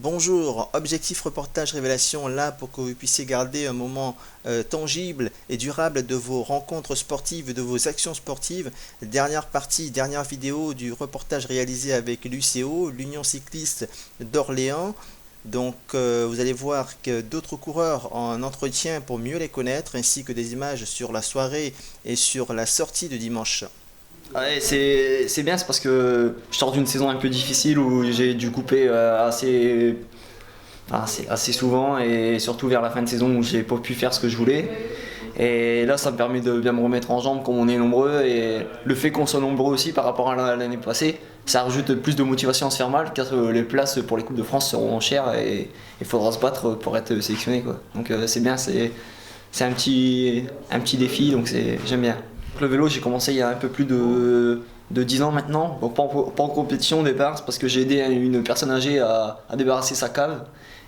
Bonjour, Objectif Reportage Révélation là pour que vous puissiez garder un moment tangible et durable de vos rencontres sportives, de vos actions sportives. Dernière partie, dernière vidéo du reportage réalisé avec l'UCO, l'Union Cycliste d'Orléans. Donc vous allez voir que d'autres coureurs en entretien pour mieux les connaître, ainsi que des images sur la soirée et sur la sortie de dimanche. Ouais, c'est bien, c'est parce que je sors d'une saison un peu difficile où j'ai dû couper assez souvent et surtout vers la fin de saison où j'ai pas pu faire ce que je voulais. Et là, ça me permet de bien me remettre en jambes comme on est nombreux et le fait qu'on soit nombreux aussi par rapport à l'année passée, ça rajoute plus de motivation à se faire mal car les places pour les Coupes de France seront chères et il faudra se battre pour être sélectionné, quoi. Donc c'est bien, c'est un petit défi, donc j'aime bien. Le vélo, j'ai commencé il y a un peu plus de 10 ans maintenant. Bon, pas en compétition au départ, c'est parce que j'ai aidé une personne âgée à débarrasser sa cave.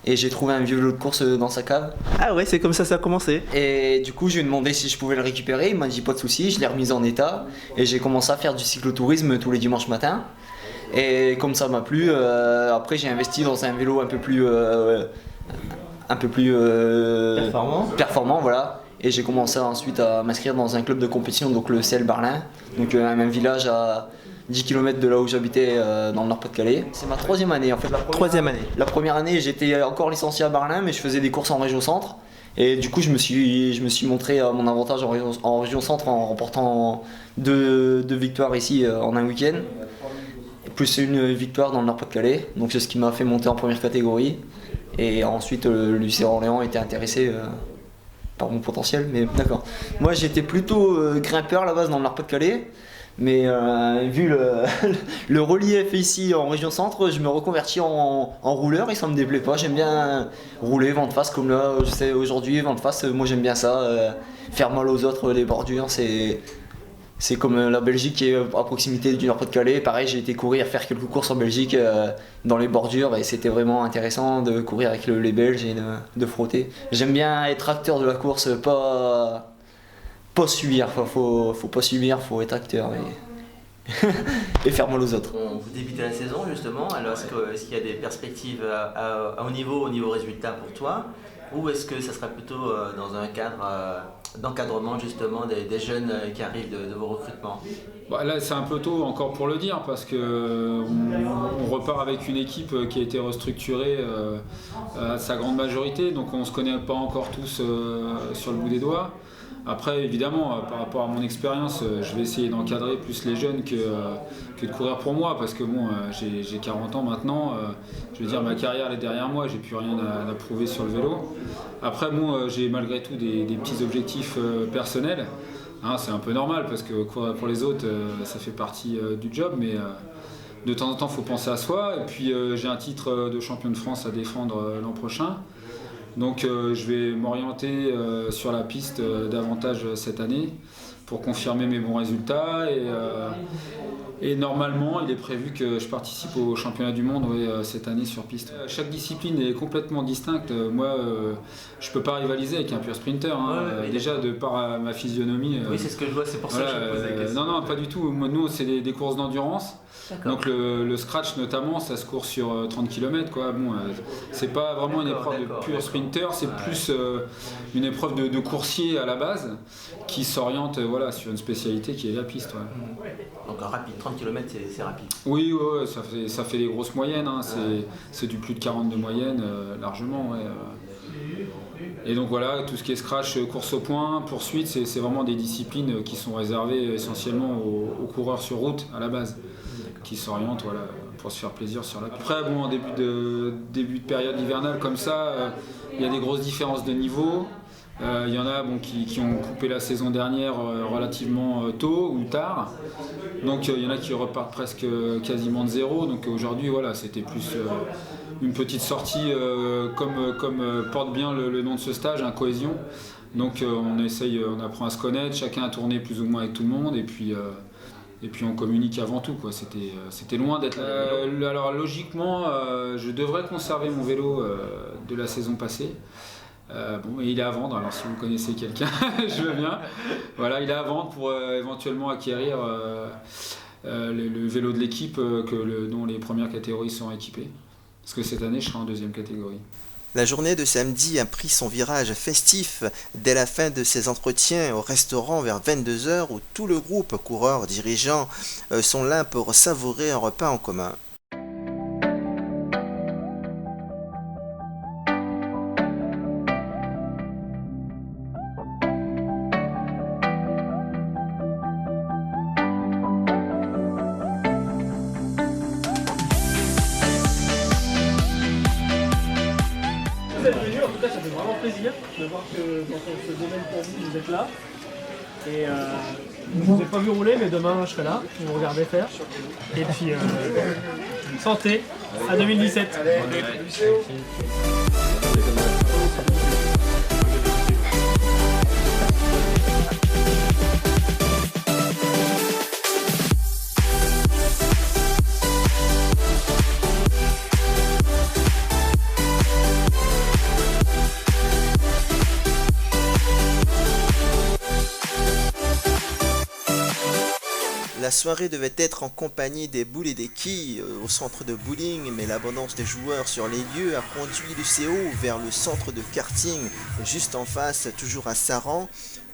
Et j'ai trouvé un vieux vélo de course dans sa cave. Ah ouais, c'est comme ça a commencé. Et du coup, je lui ai demandé si je pouvais le récupérer. Il m'a dit pas de souci, je l'ai remis en état. Et j'ai commencé à faire du cyclotourisme tous les dimanches matins. Et comme ça m'a plu, après j'ai investi dans un vélo un peu plus performant, voilà. Et j'ai commencé ensuite à m'inscrire dans un club de compétition, donc le CL Barlin, donc un village à 10 km de là où j'habitais dans le Nord-Pas-de-Calais. C'est ma troisième année en fait. Troisième année. La première année, j'étais encore licencié à Barlin, mais je faisais des courses en région centre. Et du coup, je me suis montré à mon avantage en région centre en remportant deux victoires ici en un week-end. Plus une victoire dans le Nord-Pas-de-Calais. Donc c'est ce qui m'a fait monter en première catégorie. Et ensuite, le lycée Orléans était intéressé par mon potentiel, mais d'accord. Moi j'étais plutôt grimpeur à la base dans le Nord-Pas-de-Calais, mais vu le relief ici en région centre, je me reconvertis en rouleur et ça me déplaît pas. J'aime bien rouler vent de face comme là, je sais aujourd'hui, vent de face, moi j'aime bien ça. Faire mal aux autres, les bordures, c'est comme la Belgique qui est à proximité du Nord-Pas-de-Calais. Pareil, j'ai été courir, faire quelques courses en Belgique dans les bordures et c'était vraiment intéressant de courir avec les Belges et de frotter. J'aime bien être acteur de la course, pas subir. Faut pas subir, faut être acteur et faire mal aux autres. Vous débutez la saison justement, alors est-ce qu'il y a des perspectives au niveau résultat pour toi, ou est-ce que ça sera plutôt dans un cadre d'encadrement justement des jeunes qui arrivent de vos recrutements? Bah là c'est un peu tôt encore pour le dire parce que on repart avec une équipe qui a été restructurée à sa grande majorité, donc on ne se connaît pas encore tous sur le bout des doigts. Après évidemment par rapport à mon expérience je vais essayer d'encadrer plus les jeunes que de courir pour moi parce que bon j'ai 40 ans maintenant, je veux dire ma carrière est derrière moi, j'ai plus rien à prouver sur le vélo. Après moi j'ai malgré tout des petits objectifs personnels. Hein, c'est un peu normal parce que courir pour les autres ça fait partie du job, mais de temps en temps il faut penser à soi. Et puis j'ai un titre de champion de France à défendre l'an prochain. Donc je vais m'orienter sur la piste davantage cette année pour confirmer mes bons résultats et normalement il est prévu que je participe au championnat du monde cette année sur piste. Chaque discipline est complètement distincte. Moi je peux pas rivaliser avec un pur sprinter hein. Déjà de par ma physionomie. Oui c'est ce que je vois, c'est pour ça que je me posais la question. Non pas du tout. Moi, nous c'est des courses d'endurance. Donc le scratch notamment ça se court sur 30 km quoi. Bon, c'est pas vraiment une épreuve de pur sprinter, c'est plus une épreuve de coursier à la base qui s'oriente sur une spécialité qui est la piste. Ouais. Donc rapide, 30 km c'est rapide. Oui ouais, ça fait des grosses moyennes, hein. C'est du plus de 40 de moyenne largement. Ouais. Et donc voilà, tout ce qui est scratch, course au point, poursuite, c'est vraiment des disciplines qui sont réservées essentiellement aux coureurs sur route à la base, qui s'orientent pour se faire plaisir sur la piste. Après bon, en début de période hivernale comme ça, il y a des grosses différences de niveau. Il y en a qui ont coupé la saison dernière relativement tôt ou tard. Donc il y en a qui repartent presque quasiment de zéro. Donc aujourd'hui c'était plus une petite sortie comme porte bien le nom de ce stage, un cohésion. Donc on apprend à se connaître, chacun a tourné plus ou moins avec tout le monde et puis on communique avant tout quoi. C'était loin d'être alors logiquement je devrais conserver mon vélo de la saison passée. Et il est à vendre, alors si vous connaissez quelqu'un, je veux bien. Voilà, il est à vendre pour éventuellement acquérir le vélo de l'équipe dont les premières catégories sont équipées. Parce que cette année, je serai en deuxième catégorie. La journée de samedi a pris son virage festif dès la fin de ses entretiens au restaurant vers 22h où tout le groupe, coureurs, dirigeants, sont là pour savourer un repas en commun. En tout cas, ça fait vraiment plaisir de voir que dans ce domaine pour vous, vous êtes là. Et je ne vous ai pas vu rouler, mais demain je serai là, vous me regardez faire. Et puis, santé à 2017. La soirée devait être en compagnie des boules et des quilles au centre de bowling, mais l'abondance des joueurs sur les lieux a conduit l'UCO vers le centre de karting juste en face, toujours à Saran.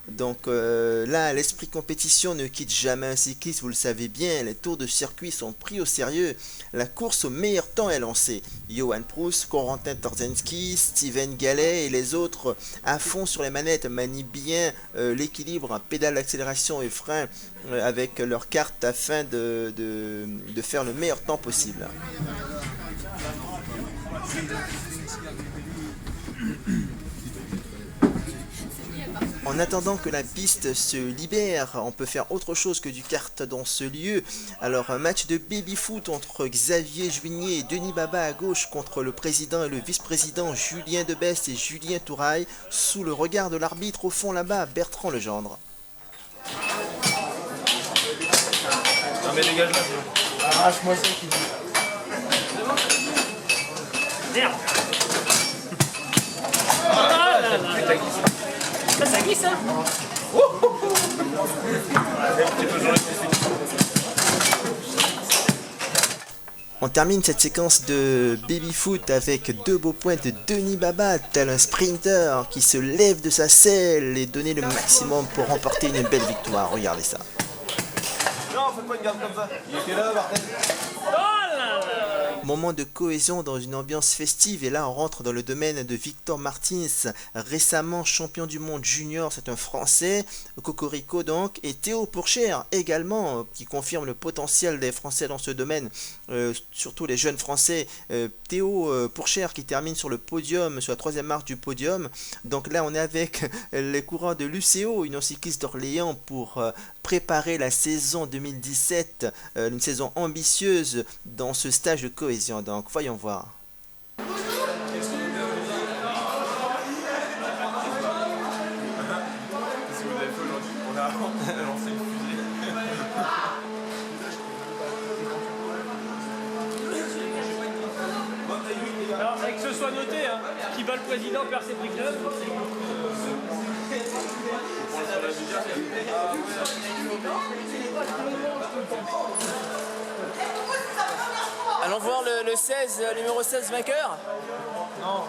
Donc là, l'esprit compétition ne quitte jamais un cycliste, vous le savez bien, les tours de circuit sont pris au sérieux. La course au meilleur temps est lancée. Johan Proust, Corentin Torzensky, Steven Gallet et les autres à fond sur les manettes manient bien l'équilibre, pédale d'accélération et frein avec leurs cartes afin de faire le meilleur temps possible. En attendant que la piste se libère, on peut faire autre chose que du kart dans ce lieu. Alors un match de baby-foot entre Xavier Juigné et Denis Baba à gauche contre le président et le vice-président Julien Debest et Julien Touraille, sous le regard de l'arbitre au fond là-bas, Bertrand Legendre. Non mais dégage là. Arrache-moi ça qui dit. Merde. Ah là là. Ça glisse hein. On termine cette séquence de baby-foot avec deux beaux points de Denis Baba, tel un sprinter qui se lève de sa selle et donner le maximum pour remporter une belle victoire. Regardez ça. Non, fais pas une garde comme ça. Il était là, Martin. Moment de cohésion dans une ambiance festive et là on rentre dans le domaine de Victor Martins, récemment champion du monde junior, c'est un Français, Cocorico donc, et Théo Pourchère également, qui confirme le potentiel des Français dans ce domaine, surtout les jeunes Français. Théo Pourchère qui termine sur le podium, sur la troisième marche du podium. Donc là on est avec les coureurs de l'UCO, Union Cycliste d'Orléans, pour préparer la saison 2017, une saison ambitieuse dans ce stage de cohésion. Donc voyons voir. Qu'est-ce que vous avez fait aujourd'hui? On a lancé une fusée. Alors que ce soit noté, hein, qui bat le président perd ses prix club. Allons voir le 16, le numéro 16 vainqueur. Non.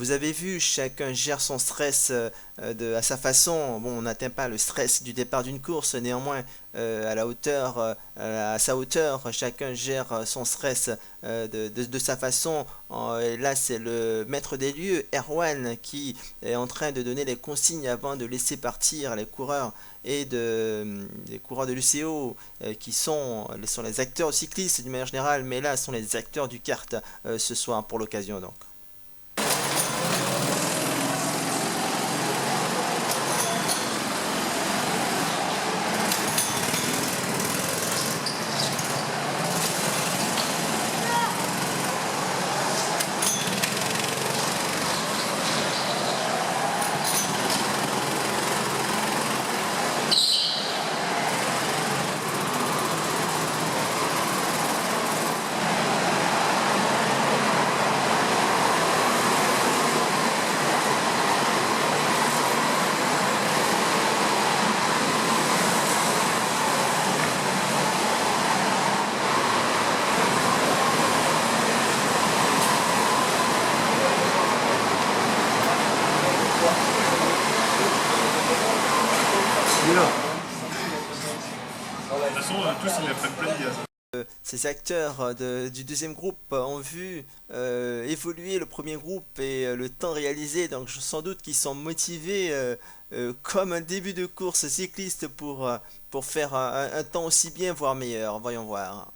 Vous avez vu, chacun gère son stress à sa façon. Bon, on n'atteint pas le stress du départ d'une course, néanmoins, à sa hauteur, chacun gère son stress de sa façon. Et là, c'est le maître des lieux, Erwan, qui est en train de donner les consignes avant de laisser partir les coureurs les coureurs de l'UCO qui sont les acteurs cyclistes d'une manière générale, mais là, sont les acteurs du kart ce soir pour l'occasion donc. De toute façon, tous ils la prennent plein de gaz. Ces acteurs du deuxième groupe ont vu évoluer le premier groupe et le temps réalisé, donc sans doute qu'ils sont motivés comme un début de course cycliste pour faire un temps aussi bien, voire meilleur. Voyons voir.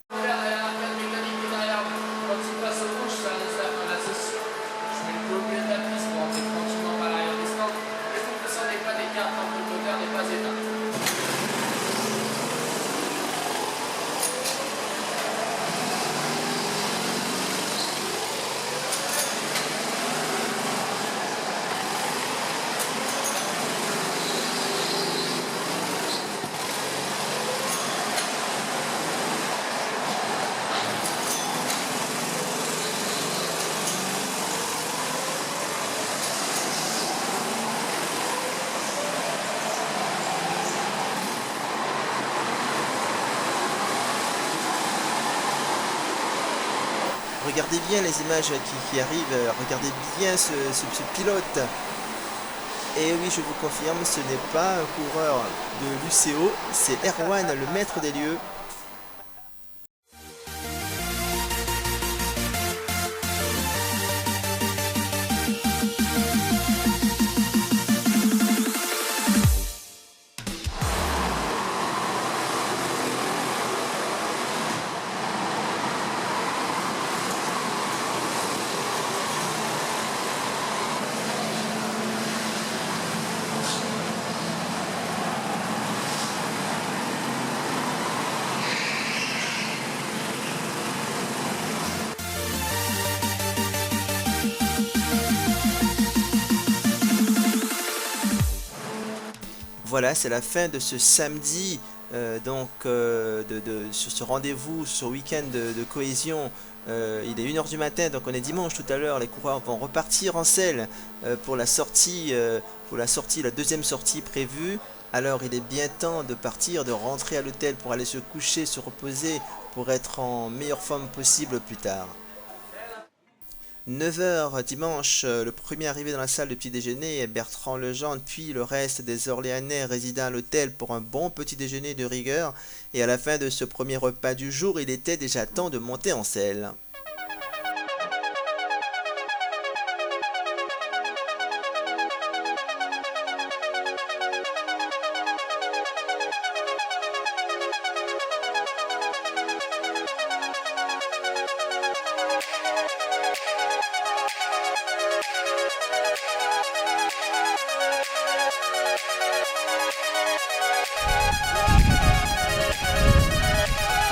Regardez bien les images qui arrivent, regardez bien ce pilote. Et oui, je vous confirme, ce n'est pas un coureur de l'UCO, c'est Erwan, le maître des lieux. Voilà, c'est la fin de ce samedi, sur ce rendez-vous, ce week-end de cohésion. Il est 1h du matin, donc on est dimanche tout à l'heure. Les coureurs vont repartir en selle pour la deuxième sortie prévue. Alors il est bien temps de partir, de rentrer à l'hôtel pour aller se coucher, se reposer, pour être en meilleure forme possible plus tard. 9h dimanche, le premier arrivé dans la salle de petit déjeuner est Bertrand Legendre, puis le reste des Orléanais résidant à l'hôtel pour un bon petit déjeuner de rigueur. Et à la fin de ce premier repas du jour, il était déjà temps de monter en selle.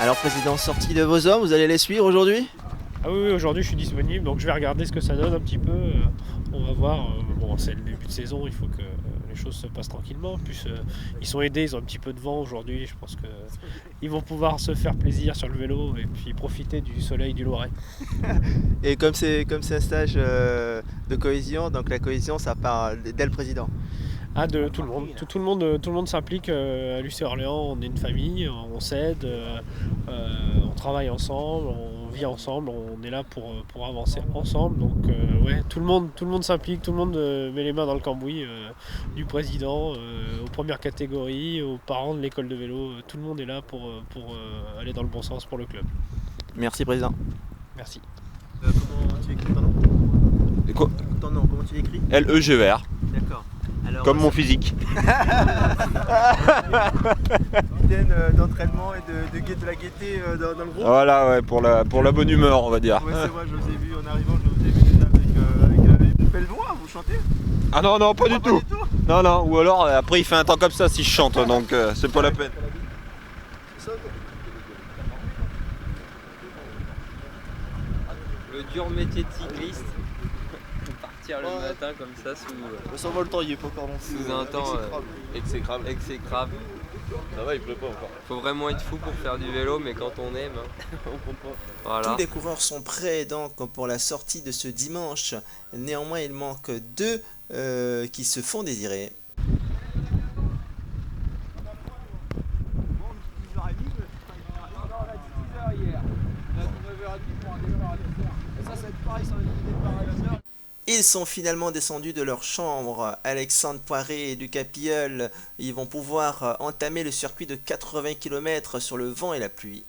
Alors président, sortie de vos hommes, vous allez les suivre aujourd'hui? Ah oui, aujourd'hui je suis disponible, donc je vais regarder ce que ça donne un petit peu. On va voir. Bon, c'est le début de saison, il faut que les choses se passent tranquillement. En plus, ils sont aidés, ils ont un petit peu de vent aujourd'hui. Je pense qu'ils vont pouvoir se faire plaisir sur le vélo et puis profiter du soleil du Loiret. Et comme c'est un stage de cohésion, donc la cohésion ça part dès le président. Ah, de tout le monde. Tout le monde s'implique à l'UC Orléans. On est une famille, on s'aide, on travaille ensemble, on vit ensemble, on est là pour avancer ensemble. Donc ouais, tout le monde s'implique, tout le monde met les mains dans le cambouis, du président aux premières catégories, aux parents de l'école de vélo. Tout le monde est là pour aller dans le bon sens pour le club. Merci président. Merci. Comment tu écris ton nom? Quoi? Ton nom, comment tu l'écris? L-E-G-E-R. D'accord. Alors, Comme mon physique. Capitaine d'entraînement et de la gaieté dans le groupe. Voilà, ouais, pour la bonne humeur, on va dire. Ouais, c'est vrai, je vous ai vu en arrivant, je vous ai vu avec une belle voix, vous chantez? Ah non, non, pas du Pas tout. du tout. Non, non, ou alors après il fait un temps comme ça si je chante, donc c'est pas la peine. Le dur métier de cycliste. Partir le matin comme ça sous, Le s'envole le temps, il est pas encore non plus. sous un temps Exécrable. exécrable. Ça va, il pleut pas encore. Faut vraiment être fou pour faire du vélo, mais quand on aime, On comprend. voilà. Tous les coureurs sont prêts donc pour la sortie de ce dimanche. Néanmoins, il manque deux qui se font désirer. Ils sont finalement descendus de leur chambre. Alexandre Poiré et Lucas Pilleul, ils vont pouvoir entamer le circuit de 80 km sur le vent et la pluie.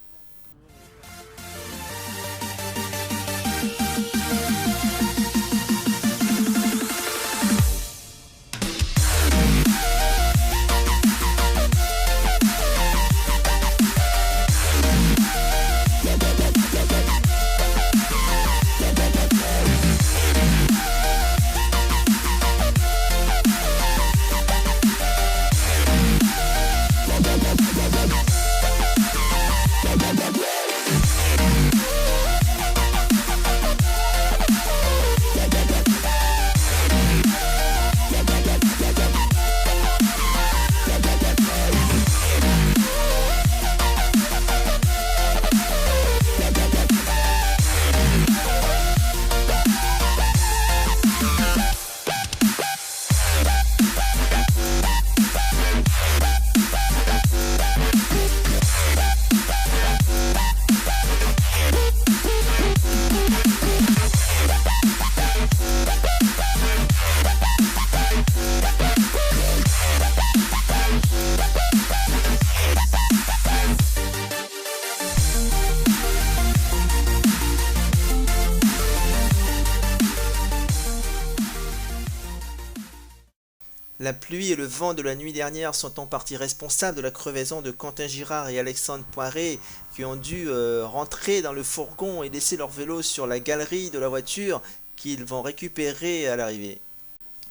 La pluie et le vent de la nuit dernière sont en partie responsables de la crevaison de Quentin Girard et Alexandre Poiré qui ont dû rentrer dans le fourgon et laisser leur vélo sur la galerie de la voiture qu'ils vont récupérer à l'arrivée.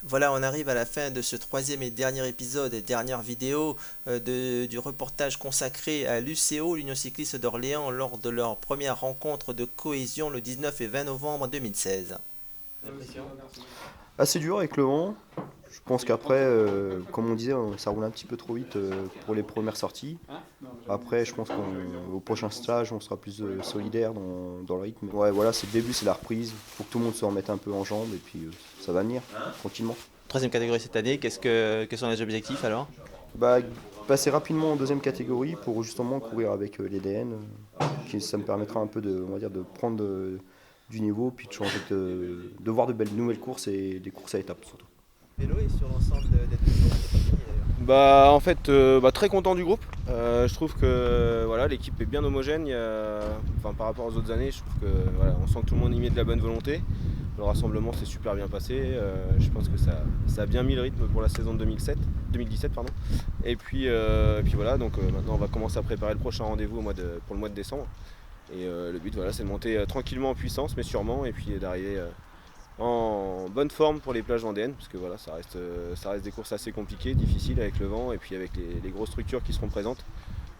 Voilà, on arrive à la fin de ce troisième et dernier épisode et dernière vidéo du reportage consacré à l'UCO, l'Union Cycliste d'Orléans, lors de leur première rencontre de cohésion le 19 et 20 novembre 2016. Assez dur avec le vent. Je pense qu'après, comme on disait, ça roule un petit peu trop vite pour les premières sorties. Après, je pense qu'au prochain stage, on sera plus solidaire dans le rythme. Ouais, voilà, c'est le début, c'est la reprise. Il faut que tout le monde se remette un peu en jambes et puis ça va venir tranquillement. Troisième catégorie cette année, quels sont les objectifs alors? Passer rapidement en deuxième catégorie pour justement courir avec l'EDN. Ça me permettra un peu de prendre du niveau, puis de changer de voir de nouvelles courses et des courses à étapes surtout. Vélo et sur l'ensemble des deux jours. En fait, très content du groupe. Je trouve que voilà, l'équipe est bien homogène. Par rapport aux autres années, je trouve que voilà, on sent que tout le monde y met de la bonne volonté. Le rassemblement s'est super bien passé. Je pense que ça a bien mis le rythme pour la saison de 2017. Et puis voilà, donc maintenant on va commencer à préparer le prochain rendez-vous pour le mois de décembre. Et le but voilà, c'est de monter tranquillement en puissance, mais sûrement, et puis d'arriver en bonne forme pour les plages vendéennes, parce que voilà, ça reste des courses assez compliquées, difficiles avec le vent et puis avec les grosses structures qui seront présentes.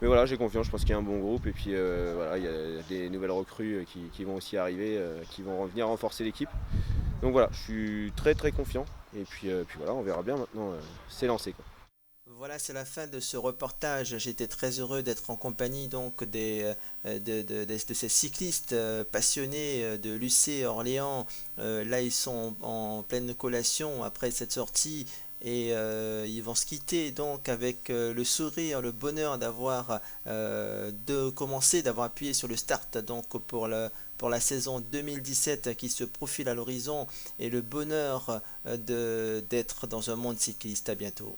Mais voilà, j'ai confiance, je pense qu'il y a un bon groupe et puis voilà, il y a des nouvelles recrues qui vont aussi arriver, qui vont venir renforcer l'équipe. Donc voilà, je suis très très confiant et puis voilà, on verra bien maintenant, c'est lancé quoi. Voilà, c'est la fin de ce reportage. J'étais très heureux d'être en compagnie donc de ces cyclistes passionnés de l'UC Orléans. Là, ils sont en pleine collation après cette sortie et ils vont se quitter donc avec le sourire, le bonheur d'avoir d'avoir appuyé sur le start donc pour pour la saison 2017 qui se profile à l'horizon et le bonheur d'être dans un monde cycliste. À bientôt.